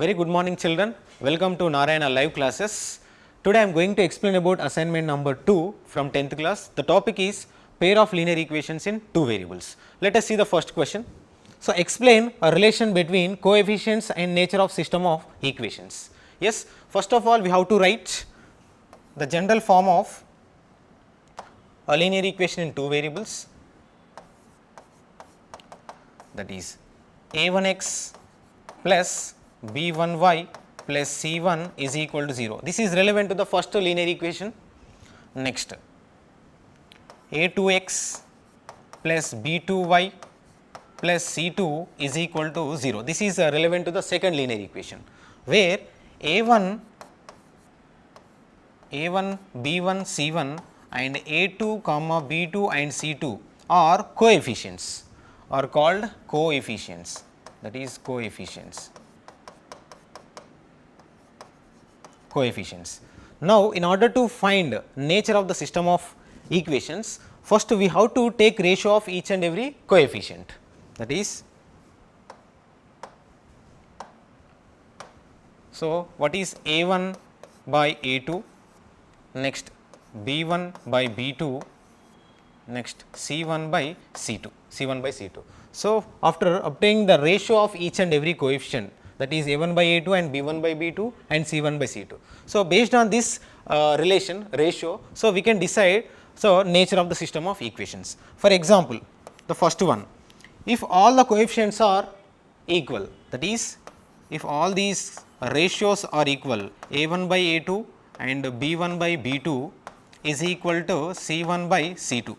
Very good morning children, welcome to Narayana live classes. Today I am going to explain about assignment number 2 from 10th class. The topic is pair of linear equations in two variables. Let us see the first question. So, explain a relation between coefficients and nature of system of equations. Yes, first of all we have to write the general form of a linear equation in two variables, that is a1x plus b1y plus c1 is equal to 0. This is relevant to the first linear equation. Next, a2x plus b2y plus c2 is equal to 0. This is relevant to the second linear equation, where a1, b1, c1 and a2, b2 and c2 are coefficients, are called coefficients, that is coefficients. Now, in order to find nature of the system of equations, first we have to take ratio of each and every coefficient, that is, so what is a1 by a2, next b1 by b2, next c1 by c2, So, after obtaining the ratio of each and every coefficient, that is a1 by a2 and b1 by b2 and c1 by c2. So, based on this ratio, so we can decide nature of the system of equations. For example, the first one, if all the coefficients are equal, that is, if all these ratios are equal, a1 by a2 and b1 by b2 is equal to c1 by c2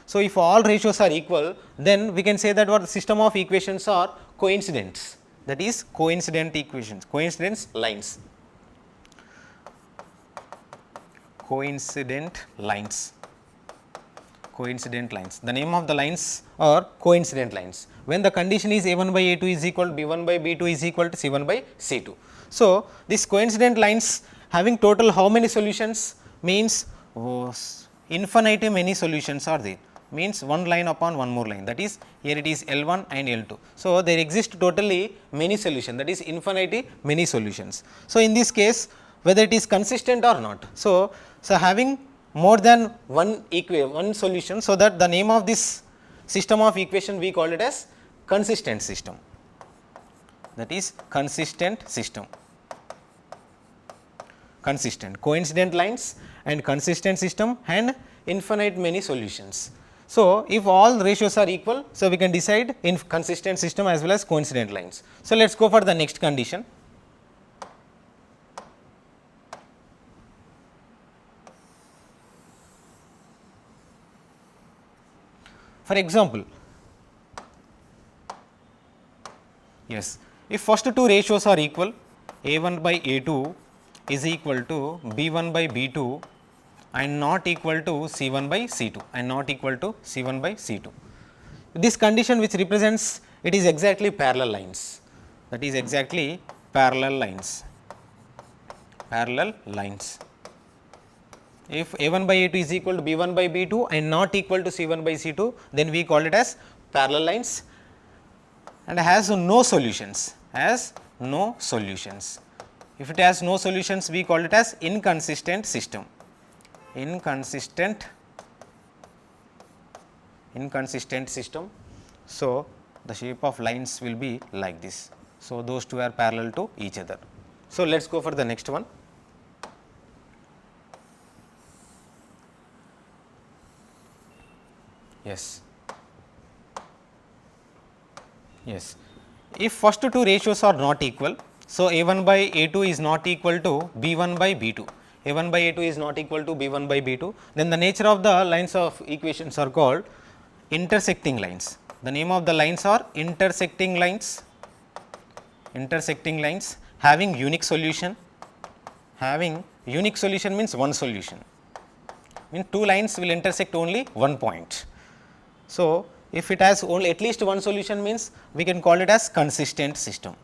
So, if all ratios are equal, then we can say that our system of equations are coincidents, that is coincident equations, coincident lines. The name of the lines are coincident lines, when the condition is a1 by a2 is equal to b1 by b2 is equal to c1 by c2. So, these coincident lines having total how many solutions, means infinitely many solutions are there, means one line upon one more line, that is here it is L1 and L2. So, there exist totally many solutions, that is infinitely many solutions. So, in this case whether it is consistent or not. So, having more than one solution, so that the name of this system of equation we call it as consistent system, that is consistent system. Coincident lines and consistent system and infinite many solutions. So, if all ratios are equal, so we can decide in consistent system as well as coincident lines. So, let us go for the next condition. For example, yes, if first two ratios are equal, a1 by a2 is equal to b1 by b2 and not equal to c1 by c2 This condition which represents it is exactly parallel lines, that is exactly parallel lines. If a1 by a2 is equal to b1 by b2 and not equal to c1 by c2, then we call it as parallel lines and has no solutions, If it has no solutions, we call it as inconsistent system. So, the shape of lines will be like this. So, those two are parallel to each other. So, let us go for the next one. Yes. If first two ratios are not equal, so a1 by a2 is not equal to b1 by b2. a1 by a2 is not equal to b1 by b2, then the nature of the lines of equations are called intersecting lines. The name of the lines are intersecting lines having unique solution. Means one solution, means two lines will intersect only one point. So, if it has only at least one solution, means we can call it as consistent system.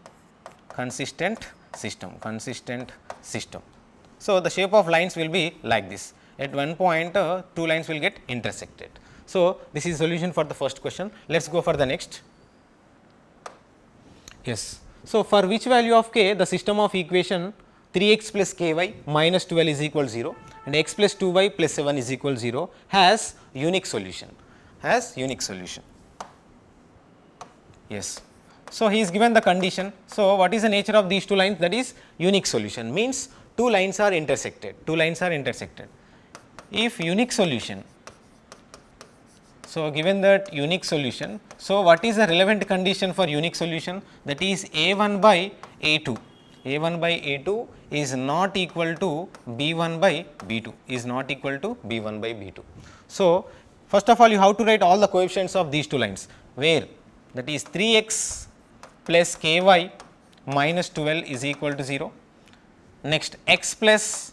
So, the shape of lines will be like this. At one point two lines will get intersected. So, this is solution for the first question. Let us go for the next. Yes. So, for which value of k the system of equation 3x plus ky minus 12 is equal 0 and x plus 2y plus 7 is equal 0 has unique solution, Yes. So, he is given the condition. So, what is the nature of these two lines? That is unique solution, means two lines are intersected, If unique solution, so given that unique solution, so what is the relevant condition for unique solution? That is a1 by a2, a1 by a2 is not equal to b1 by b2, So, first of all you have to write all the coefficients of these two lines, where that is 3x plus ky minus 12 is equal to 0. Next, x plus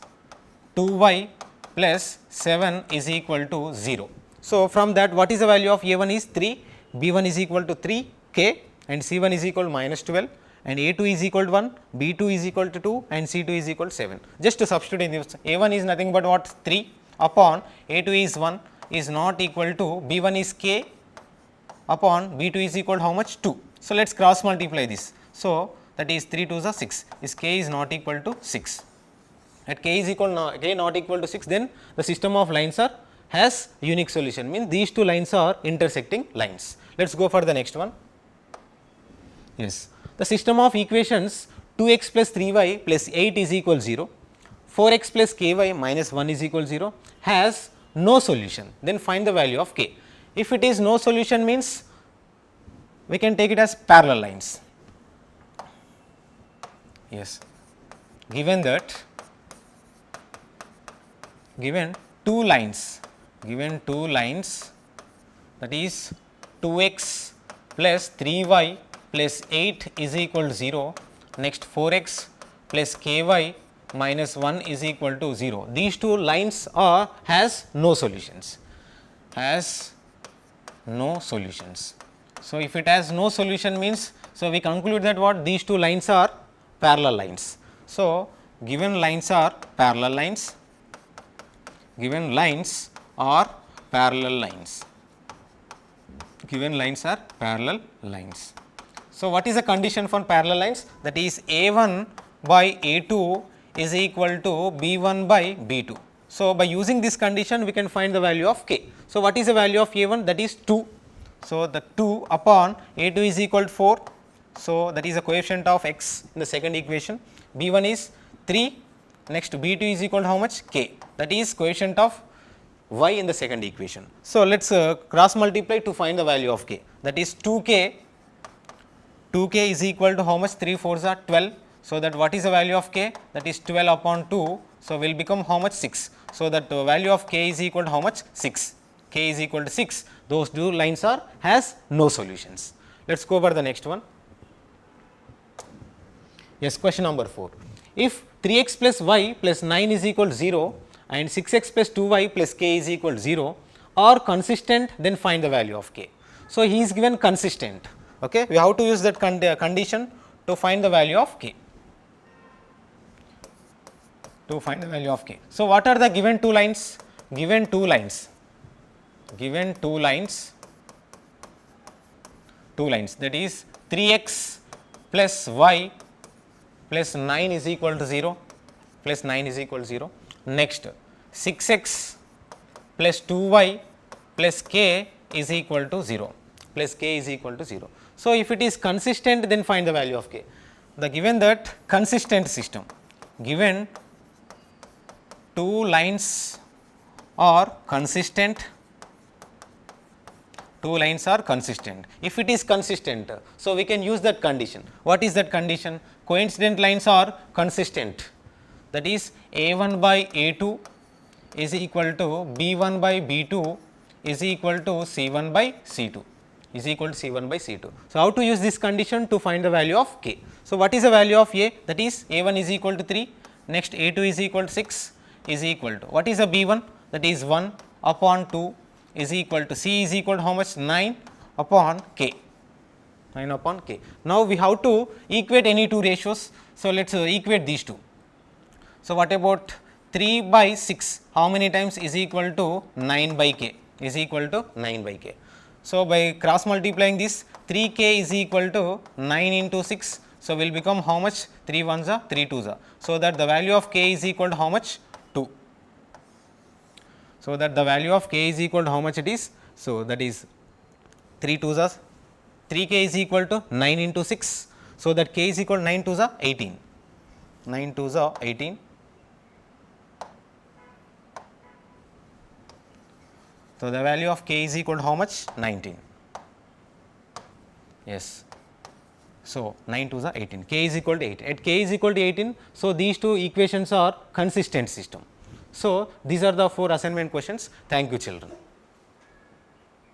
2y plus 7 is equal to 0. So, from that what is the value of a1 is 3, b1 is equal to 3 k and c1 is equal to minus 12 and a2 is equal to 1, b2 is equal to 2 and c2 is equal to 7. Just to substitute in this, a1 is nothing but what 3 upon a2 is 1 is not equal to b1 is k upon b2 is equal to how much 2. So, let us cross multiply this. So, that is 3 2s are 6, is k is not equal to 6. At k is equal k not equal to 6, then the system of lines are has unique solution, means these two lines are intersecting lines. Let us go for the next one. Yes, the system of equations 2x plus 3y plus 8 is equal 0, 4x plus ky minus 1 is equal 0 has no solution, then find the value of k. If it is no solution, means we can take it as parallel lines. Yes, given two lines, that is 2x plus 3y plus 8 is equal to 0, next 4x plus ky minus 1 is equal to 0. These two lines are has no solutions, So, if it has no solution, means, so we conclude that what these two lines are parallel lines. So, given lines are parallel lines, So, what is the condition for parallel lines? That is a1 by a2 is equal to b1 by b2. So, by using this condition we can find the value of k. So, what is the value of a1? That is 2. So, the 2 upon a2 is equal to 4. So, that is the coefficient of x in the second equation. b1 is 3, next b2 is equal to how much? K, that is coefficient of y in the second equation. So, let us cross multiply to find the value of k, that is 2k is equal to how much? 3 4s are 12. So, that what is the value of k? That is 12 upon 2. So, will become how much? 6. So, that value of k is equal to how much? 6. K is equal to 6. Those two lines are has no solutions. Let us go over the next one. Yes, question number 4. If 3x plus y plus 9 is equal to 0 and 6x plus 2y plus k is equal to 0 are consistent, then find the value of k. So, he is given consistent. Okay, we have to use that condition to find the value of k. So, what are the given two lines? Given two lines, that is 3x plus y plus 9 is equal to 0, Next, 6x plus 2y plus k is equal to 0, So, if it is consistent, then find the value of k. The given that consistent system, given two lines are consistent, If it is consistent, so we can use that condition. What is that condition? Coincident lines are consistent, that is a1 by a2 is equal to b1 by b2 is equal to c1 by c2 So, how to use this condition to find the value of k? So, what is the value of a? That is a1 is equal to 3, next a2 is equal to 6 is equal to, what is the b1? That is 1 upon 2 is equal to, c is equal to how much? 9 upon k. Now, we have to equate any two ratios. So, let us equate these two. So, what about 3 by 6? How many times is equal to 9 by k? So, by cross multiplying this, 3 k is equal to 9 into 6, So, will become how much? 3 ones are 3 twos are. So, that the value of k is equal to how much? 2. So, that the value of k is equal to how much it is? So, that is 3 twos are 3 k is equal to 9 into 6. So, that k is equal to 9 twos are 18, 9 twos are 18. So, the value of k is equal to how much? 19. Yes. So, 9 twos are 18, k is equal to 8. At k is equal to 18, so these two equations are consistent system. So, these are the 4 assignment questions. Thank you, children.